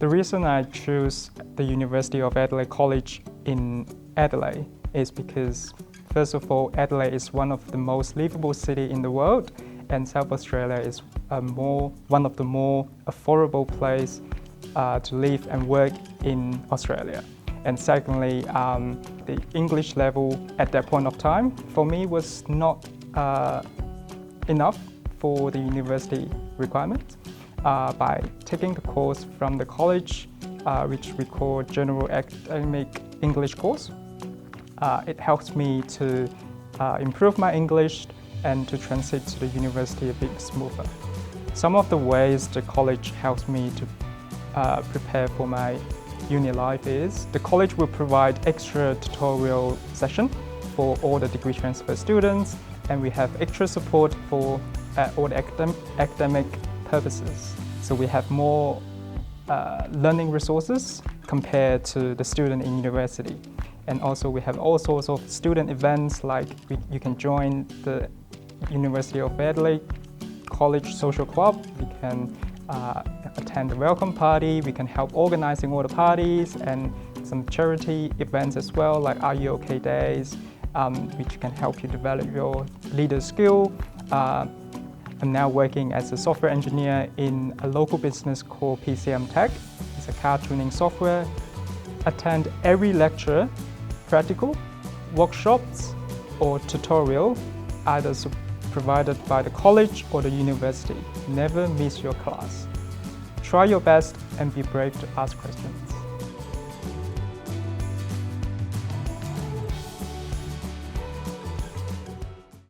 The reason I choose the University of Adelaide College in Adelaide is because, first of all, Adelaide is one of the most livable cities in the world, and South Australia is one of the more affordable places to live and work in Australia. And secondly, the English level at that point of time for me was not enough for the university requirements. By taking the course from the college, which we call General Academic English course, it helps me to improve my English and to transit to the university a bit smoother. Some of the ways the college helps me to prepare for my uni life is the college will provide extra tutorial session for all the degree transfer students, and we have extra support for all the academic purposes. So we have more learning resources compared to the student in university. And also we have all sorts of student events, like you can join the University of Adelaide College Social Club. We can attend the welcome party. We can help organizing all the parties and some charity events as well, like Are You OK Days, which can help you develop your leader skill. I'm now working as a software engineer in a local business called PCM Tech. It's a car tuning software. Attend every lecture, practical, workshops, or tutorial, either provided by the college or the university. Never miss your class. Try your best and be brave to ask questions.